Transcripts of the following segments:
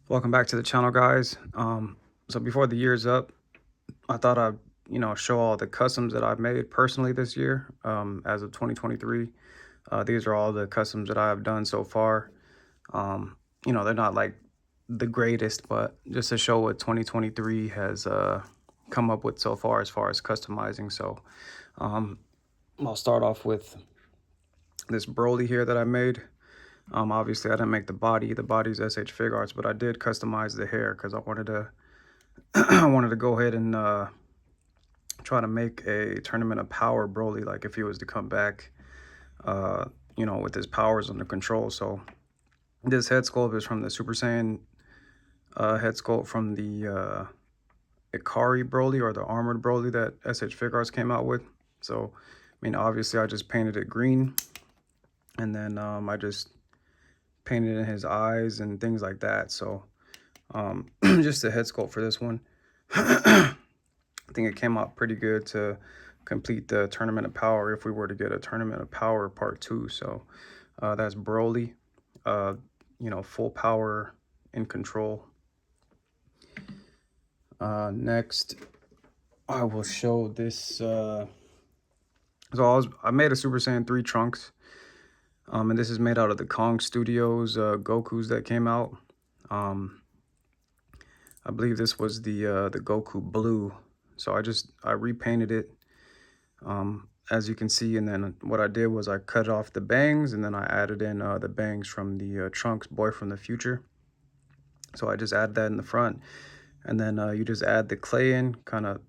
Welcome back to the channel, guys. So before the year's up, I thought I'd show all the customs that I've made personally this year. As of 2023, these are all the customs that I have done so far. They're not like the greatest, but just to show what 2023 has come up with so far as customizing. So um, I'll start off with this Broly here that I made. Obviously I didn't make the body. The body's SH Figuarts, but I did customize the hair because I wanted to I wanted to go ahead and try to make a tournament of power Broly, like if he was to come back, with his powers under control. So this head sculpt is from the Super Saiyan head sculpt from the Ikari Broly, or the armored Broly that SH Figuarts came out with. So, I mean, obviously I just painted it green, and then I just painted in his eyes and things like that. So just the head sculpt for this one. I think it came out pretty good to complete the Tournament of Power if we were to get a Tournament of Power Part 2. So that's Broly, full power in control. Next, I will show this. I made a Super Saiyan 3 Trunks. And this is made out of the Kong Studios Gokus that came out. I believe this was the Goku Blue. So I repainted it, as you can see, and then what I did was I cut off the bangs, and then I added in the bangs from the Trunks Boy from the Future. So I just added that in the front, and then you just add the clay in, kind of,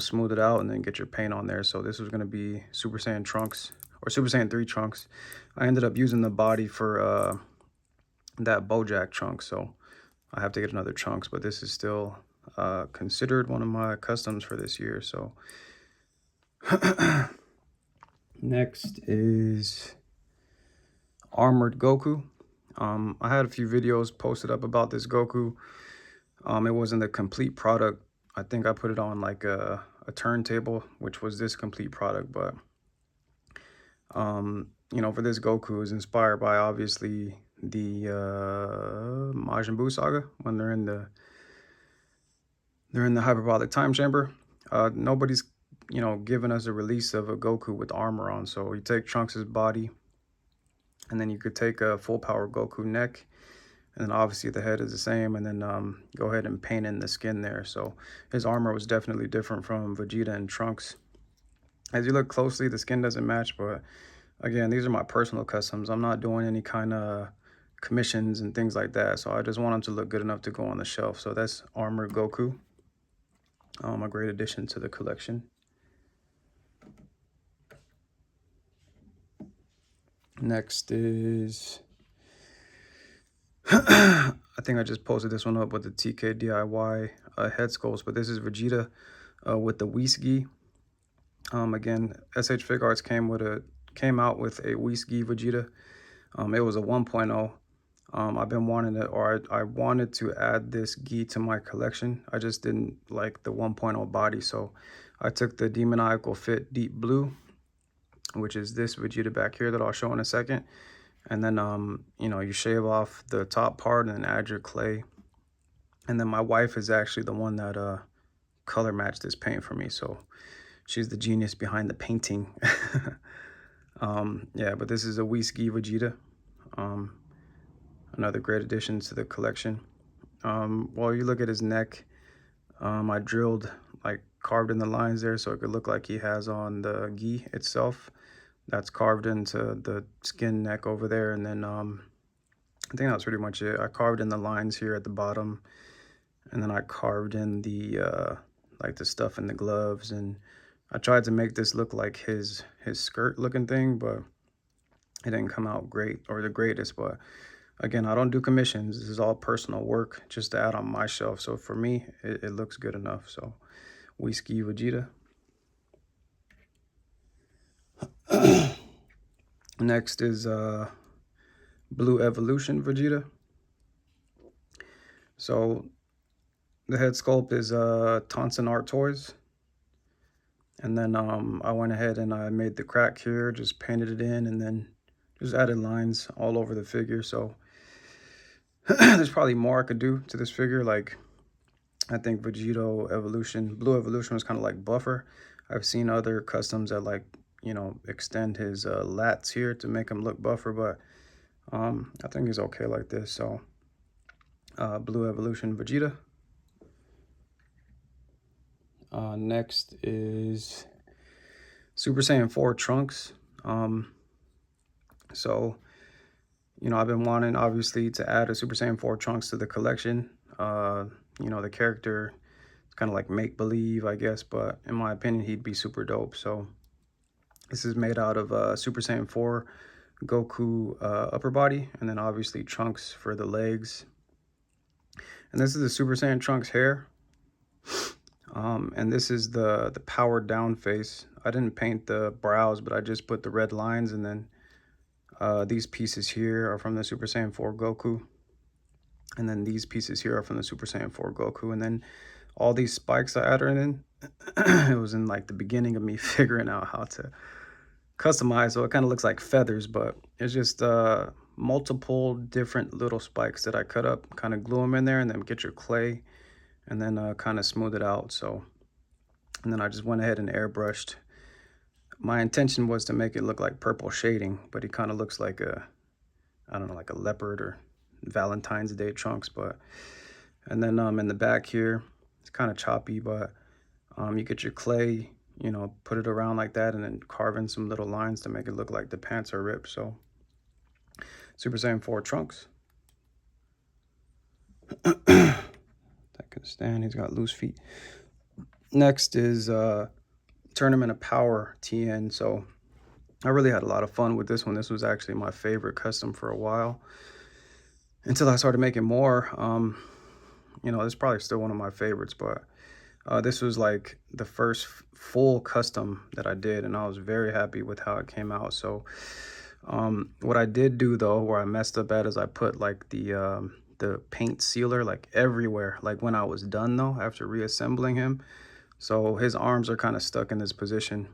smooth it out, and then get your paint on there. So this was going to be Super Saiyan Trunks, or Super Saiyan 3 Trunks. I ended up using the body for that Bojack Trunk, so I have to get another Trunks, but this is still considered one of my customs for this year. So next is Armored Goku. I had a few videos posted up about this Goku. It wasn't the complete product. I think I put it on like a turntable, which was this complete product. But for this Goku is inspired by obviously the Majin Buu saga, when they're in the hyperbolic time chamber. Nobody's given us a release of a Goku with armor on. So you take Trunks' body, and then you could take a full power Goku neck, and then obviously the head is the same, and then go ahead and paint in the skin there. So his armor was definitely different from Vegeta and Trunks. As you look closely, the skin doesn't match, but again, these are my personal customs. I'm not doing any kind of commissions and things like that. So I just want them to look good enough to go on the shelf. So that's Armored Goku, a great addition to the collection. Next is, I think I just posted this one up with the TK DIY head sculpts, but this is Vegeta with the Whis. Again, SH Figuarts came out with a Whis Vegeta. It was a 1.0. I've been wanting to, or I wanted to add this gi to my collection. I just didn't like the 1.0 body, so I took the Demoniacal Fit Deep Blue, which is this Vegeta back here that I'll show in a second. And then, you shave off the top part and then add your clay. And then my wife is actually the one that color matched this paint for me. So she's the genius behind the painting. Yeah, but this is a Whis Vegeta. Another great addition to the collection. While you look at his neck, I drilled, like, carved in the lines there so it could look like he has on the gi itself. That's carved into the skin neck over there. And then I think that's pretty much it. I carved in the lines here at the bottom, and then I carved in the like the stuff in the gloves, and I tried to make this look like his skirt looking thing, but it didn't come out great, or the greatest. But again, I don't do commissions. This is all personal work just to add on my shelf. So for me, it looks good enough. So Whis Vegeta. Next is Blue Evolution Vegeta. So the head sculpt is Tonson Art Toys. And then I went ahead and I made the crack here, just painted it in, and then just added lines all over the figure. So There's probably more I could do to this figure. Like, I think Vegito evolution, blue evolution was kind of like buffer. I've seen other customs that like, you know, extend his lats here to make him look buffer, but I think he's okay like this. So blue evolution Vegeta. Next is Super Saiyan 4 Trunks. So, you know, I've been wanting, obviously, to add a Super Saiyan 4 Trunks to the collection. You know, the character is kind of like make-believe, I guess, but in my opinion, he'd be super dope. So this is made out of Super Saiyan 4 Goku upper body, and then obviously Trunks for the legs. And this is the Super Saiyan Trunks hair. And this is the powered down face. I didn't paint the brows, but I just put the red lines, and then these pieces here are from the Super Saiyan 4 Goku. And then these pieces here are from the Super Saiyan 4 Goku. And then all these spikes I added in, it was in like the beginning of me figuring out how to customize. So it kind of looks like feathers, but it's just multiple different little spikes that I cut up, kind of glue them in there, and then get your clay and then kind of smooth it out. So, and then I just went ahead and airbrushed. My intention was to make it look like purple shading, but he kind of looks like a, I don't know, like a leopard or Valentine's Day Trunks. But, and then in the back here, it's kind of choppy, but you get your clay, you know, put it around like that, and then carve in some little lines to make it look like the pants are ripped. So Super Saiyan 4 Trunks. That can stand. He's got loose feet. Next is Tournament of Power Tien. So I really had a lot of fun with this one. This was actually my favorite custom for a while, until I started making more. You know, it's probably still one of my favorites, but this was like the first full custom that I did, and I was very happy with how it came out. So what I did do though, where I messed up at, is I put like the paint sealer like everywhere, like when I was done though, after reassembling him. So his arms are kind of stuck in this position.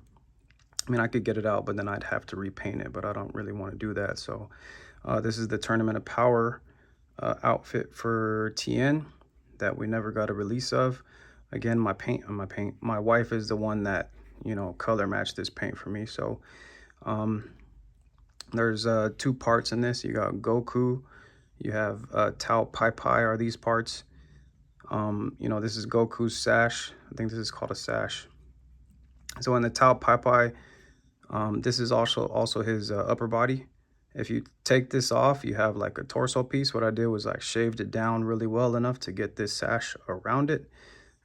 I mean, I could get it out, but then I'd have to repaint it, but I don't really want to do that. So this is the Tournament of Power outfit for Tien that we never got a release of. Again, my wife is the one that, you know, color matched this paint for me. So there's two parts in this. You got Goku, you have Tao Pai Pai are these parts. You know, this is Goku's sash. I think this is called a sash. So in the Tao Pai Pai, this is also his upper body. If you take this off, you have like a torso piece. What I did was I shaved it down really well enough to get this sash around it,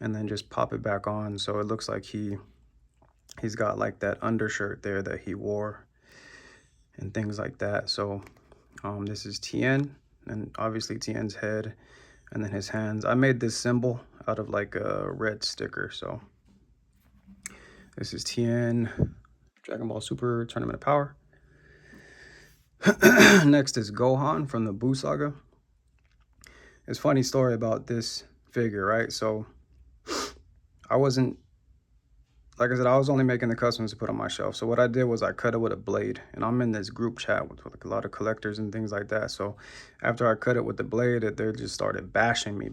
and then just pop it back on. So it looks like he's got like that undershirt there that he wore and things like that. So this is Tien, and obviously Tien's head, and then his hands. I made this symbol out of like a red sticker. So this is Tien, Dragon Ball Super Tournament of Power. Next is Gohan from the Buu Saga. It's a funny story about this figure, right? So I wasn't, like I said, I was only making the customs to put on my shelf. So what I did was I cut it with a blade, and I'm in this group chat with like a lot of collectors and things like that. So after I cut it with the blade, they just started bashing me.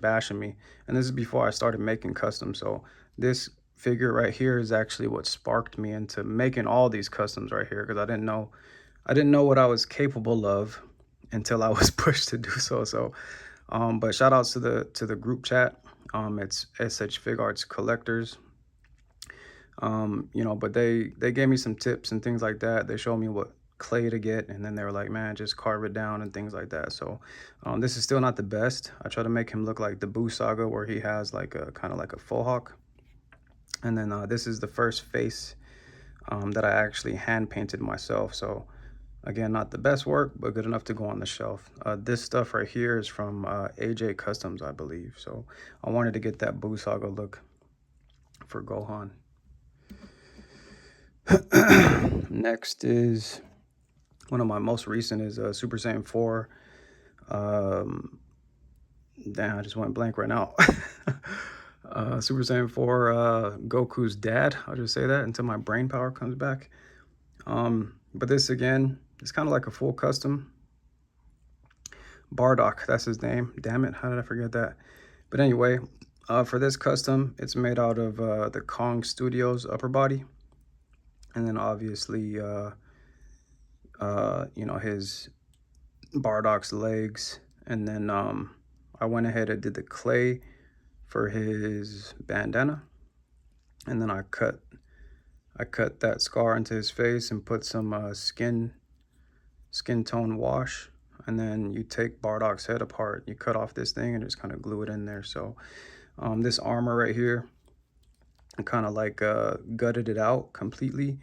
And this is before I started making customs. So this figure right here is actually what sparked me into making all these customs right here, because I didn't know what I was capable of until I was pushed to do so. So but shout outs to the group chat. It's SH Figuarts collectors. You know, but they gave me some tips and things like that. They showed me what clay to get, and then they were like, man, just carve it down and things like that. So this is still not the best. I try to make him look like the Buu Saga, where he has like a kind of like a faux hawk. And then this is the first face that I actually hand painted myself. So again, not the best work, but good enough to go on the shelf. This stuff right here is from AJ Customs, I believe. So I wanted to get that Buu Saga look for Gohan. Next is one of my most recent is Super Saiyan 4. Damn, I just went blank right now. Super Saiyan 4 Goku's dad. I'll just say that until my brain power comes back. But this again, it's kind of like a full custom, Bardock, that's his name. Damn it, how did I forget that? But anyway, for this custom, it's made out of the Kong Studios upper body. And then obviously, you know, his Bardock's legs. And then I went ahead and did the clay for his bandana. And then I cut that scar into his face and put some skin tone wash. And then you take Bardock's head apart, you cut off this thing and just kind of glue it in there. So this armor right here, I kind of like gutted it out completely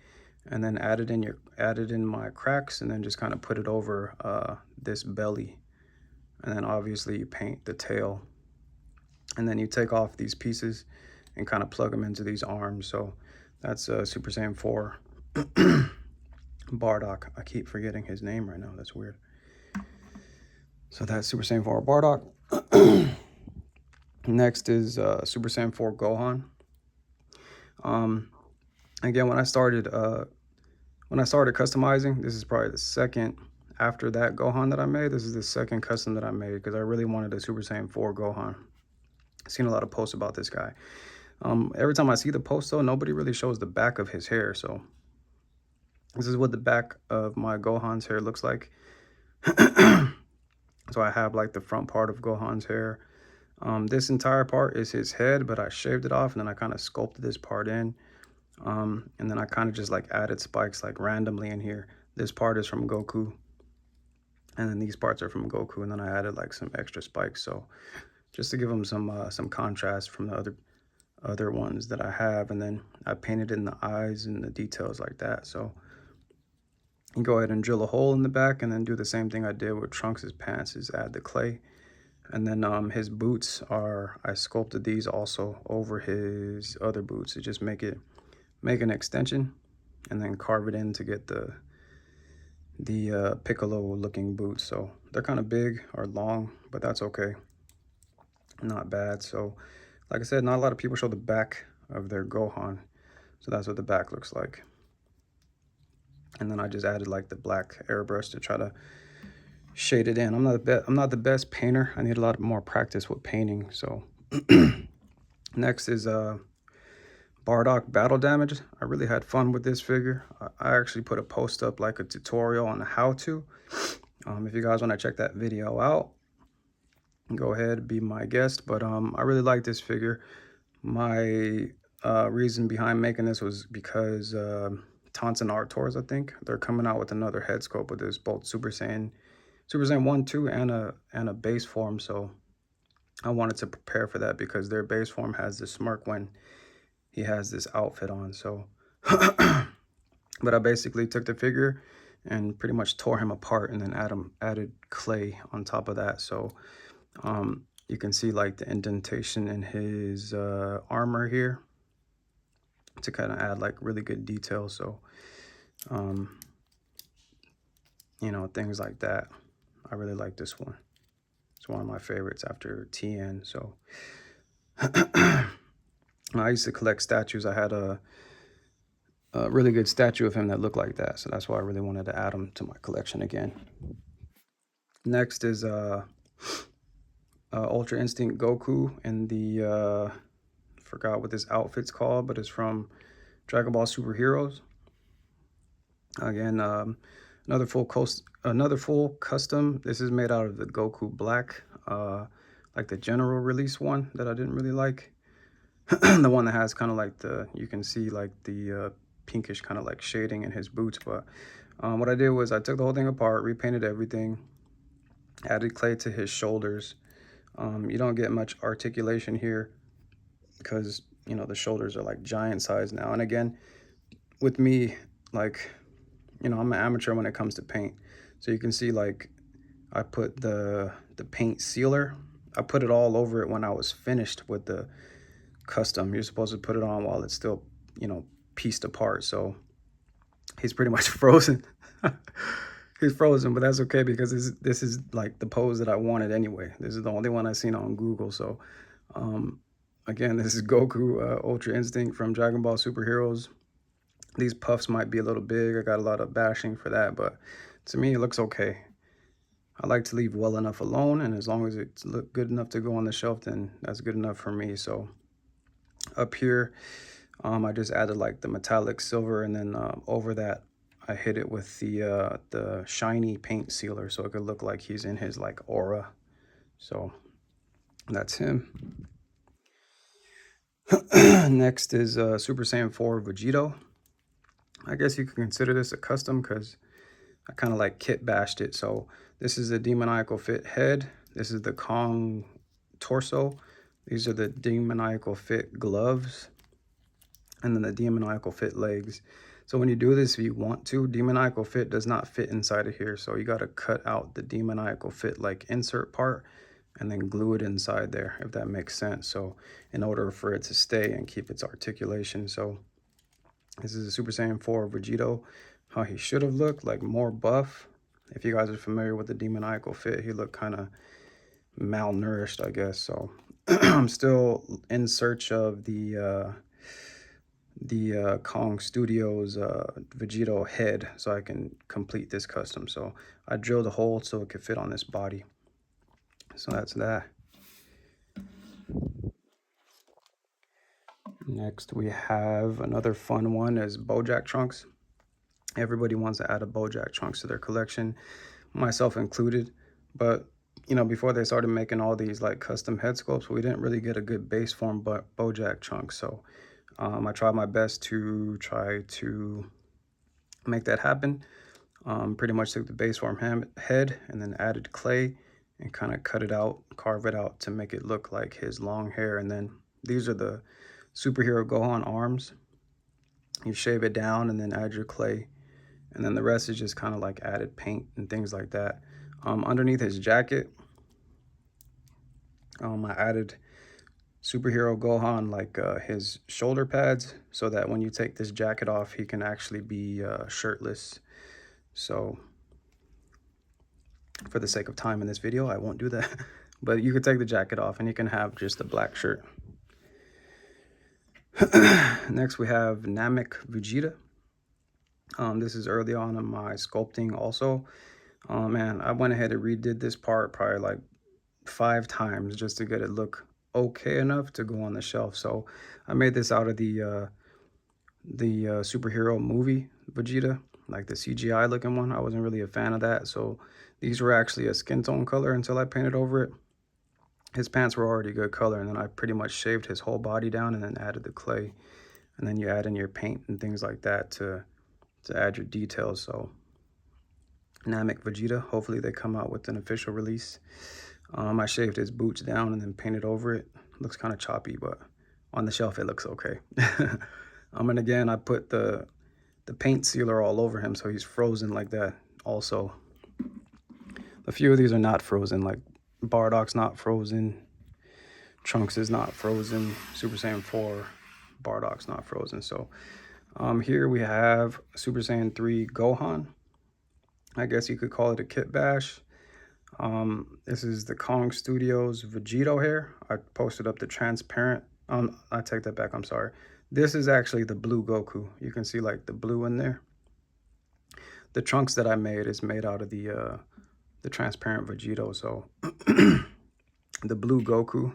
and then added in my cracks and then just kind of put it over this belly. And then obviously you paint the tail. And then you take off these pieces and kind of plug them into these arms. So that's Super Saiyan 4 Bardock. I keep forgetting his name right now. That's weird. So that's Super Saiyan 4 Bardock. Next is Super Saiyan 4 Gohan. Again, when I started customizing, this is probably the second after that Gohan that I made. This is the second custom that I made because I really wanted a Super Saiyan 4 Gohan. I've seen a lot of posts about this guy. Every time I see the post though, nobody really shows the back of his hair. So this is what the back of my Gohan's hair looks like. So I have like the front part of Gohan's hair. This entire part is his head, but I shaved it off and then I kind of sculpted this part in. And then I kind of just like added spikes like randomly in here. This part is from Goku. And then these parts are from Goku. And then I added like some extra spikes. So just to give him some contrast from the other ones that I have. And then I painted in the eyes and the details like that. So you go ahead and drill a hole in the back and then do the same thing I did with Trunks' pants, is add the clay. And then his boots I sculpted these also over his other boots to just make an extension and then carve it in to get the Piccolo looking boots. So they're kind of big or long, but that's okay. Not bad. So like I said, not a lot of people show the back of their Gohan. So that's what the back looks like. And then I just added like the black airbrush to try to shade it in. I'm not the best painter. I need a lot more practice with painting. So next is Bardock Battle Damage. I really had fun with this figure. I actually put a post up like a tutorial on how to. If you guys want to check that video out, go ahead, be my guest. But I really like this figure. My reason behind making this was because Tauntaun Art Tours, I think, they're coming out with another head sculpt with this both Super Saiyan 1, 2, and a base form. So I wanted to prepare for that because their base form has the smirk when he has this outfit on. So but I basically took the figure and pretty much tore him apart and then added clay on top of that. So you can see like the indentation in his armor here to kind of add like really good detail. So you know, things like that. I really like this one. It's one of my favorites after Tien. So I used to collect statues. I had a really good statue of him that looked like that. So that's why I really wanted to add him to my collection again. Next is Ultra Instinct Goku in the, forgot what this outfit's called, but it's from Dragon Ball Super Heroes. Again, another full custom. This is made out of the Goku Black, like the general release one that I didn't really like. The one that has kind of like you can see like the pinkish kind of like shading in his boots. But what I did was I took the whole thing apart, repainted everything, added clay to his shoulders. You don't get much articulation here because, you know, the shoulders are like giant size now. And again, with me, like, you know, I'm an amateur when it comes to paint. So you can see like I put the paint sealer, I put it all over it when I was finished with the custom. You're supposed to put it on while it's still, you know, pieced apart. So he's pretty much frozen. He's frozen, but that's okay because this is like the pose that I wanted anyway. This is the only one I've seen on Google. So again, this is Goku Ultra Instinct from Dragon Ball Super Heroes. These puffs might be a little big. I got a lot of bashing for that, but to me it looks okay. I like to leave well enough alone, and as long as it's look good enough to go on the shelf, then that's good enough for me. So up here, I just added like the metallic silver, and then over that, I hit it with the shiny paint sealer, so it could look like he's in his like aura. So that's him. Next is Super Saiyan 4 Vegito. I guess you could consider this a custom because I kind of like kit bashed it. So this is the Demoniacal Fit head. This is the Kong torso. These are the Demoniacal Fit gloves. And then the Demoniacal Fit legs. So when you do this, if you want to, Demoniacal Fit does not fit inside of here. So you got to cut out the Demoniacal Fit like insert part and then glue it inside there, if that makes sense. So in order for it to stay and keep its articulation. So this is a Super Saiyan 4 Vegito, how he should have looked, like more buff. If you guys are familiar with the Demoniacal Fit, he looked kind of malnourished, I guess. So I'm still in search of the Kong Studios Vegito head so I can complete this custom. So I drilled a hole so it could fit on this body. So that's that. Next we have another fun one is Bojack Trunks. Everybody wants to add a Bojack Trunks to their collection, myself included. But you know, before they started making all these like custom head sculpts, we didn't really get a good base form but Bojack Trunks. So I tried my best to try to make that happen. Pretty much took the base form head and then added clay and kind of cut it out, carve it out to make it look like his long hair. And then these are the superhero Gohan arms. You shave it down and then add your clay. And then the rest is just kind of like added paint and things like that. Underneath his jacket, I added superhero Gohan like his shoulder pads so that when you take this jacket off, he can actually be shirtless. So for the sake of time in this video, I won't do that. But you could take the jacket off and you can have just a black shirt. Next we have Namek Vegeta. This is early on in my sculpting also. Man, I went ahead and redid this part probably like 5 times just to get it look okay enough to go on the shelf. So I made this out of the superhero movie Vegeta, like the CGI looking one. I wasn't really a fan of that, so these were actually a skin tone color until I painted over it. His pants were already good color, and then I pretty much shaved his whole body down and then added the clay. And then you add in your paint and things like that to add your details. So Namek Vegeta, hopefully they come out with an official release. I shaved his boots down and then painted over it. Looks kind of choppy, but on the shelf it looks okay. And again, I put the paint sealer all over him, so he's frozen like that also. A few of these are not frozen, like Bardock's not frozen, Trunks is not frozen, Super Saiyan 4, Bardock's not frozen. So here we have Super Saiyan 3 Gohan. I guess you could call it a kit bash. This is the Kong Studios Vegito hair. I posted up the transparent. I take that back, I'm sorry. This is actually the blue Goku. You can see like the blue in there. The Trunks that I made is made out of the transparent Vegito. So the blue Goku,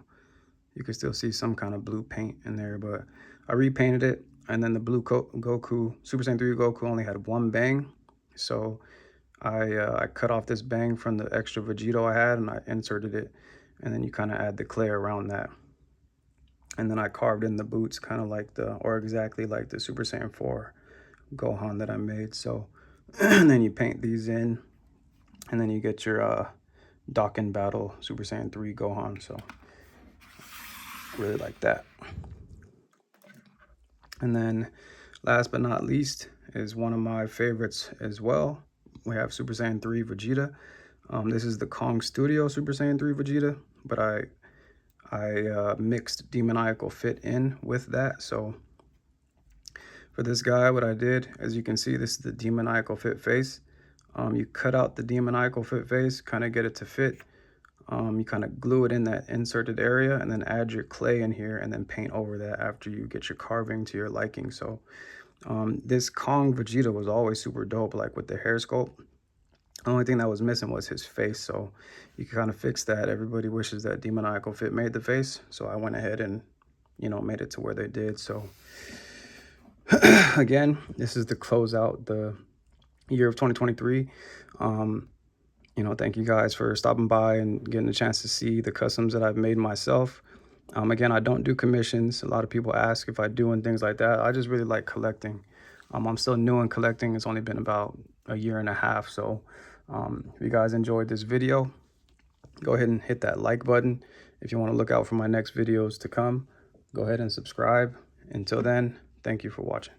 you can still see some kind of blue paint in there, but I repainted it. And then the blue Goku, Super Saiyan 3 Goku only had one bang. So I cut off this bang from the extra Vegito I had and I inserted it. And then you kind of add the clay around that. And then I carved in the boots kind of like or exactly like the Super Saiyan 4 Gohan that I made. So, and then you paint these in. And then you get your Dokkan Battle Super Saiyan 3 Gohan. So, really like that. And then last but not least is one of my favorites as well. We have Super Saiyan 3 Vegeta. This is the Kong Studio Super Saiyan 3 Vegeta, but I mixed Demoniacal Fit in with that. So for this guy, what I did, as you can see, this is the Demoniacal Fit face. You cut out the Demoniacal Fit face, kind of get it to fit. You kind of glue it in that inserted area and then add your clay in here and then paint over that after you get your carving to your liking. So this Kong Vegeta was always super dope, like with the hair sculpt. The only thing that was missing was his face, so you can kind of fix that. Everybody wishes that Demoniacal Fit made the face, so I went ahead and, you know, made it to where they did. So again, this is to close out the year of 2023. You know, thank you guys for stopping by and getting a chance to see the customs that I've made myself. Again, I don't do commissions. A lot of people ask if I do and things like that. I just really like collecting. I'm still new in collecting. It's only been about a year and a half. So if you guys enjoyed this video, go ahead and hit that like button. If you want to look out for my next videos to come, go ahead and subscribe. Until then, thank you for watching.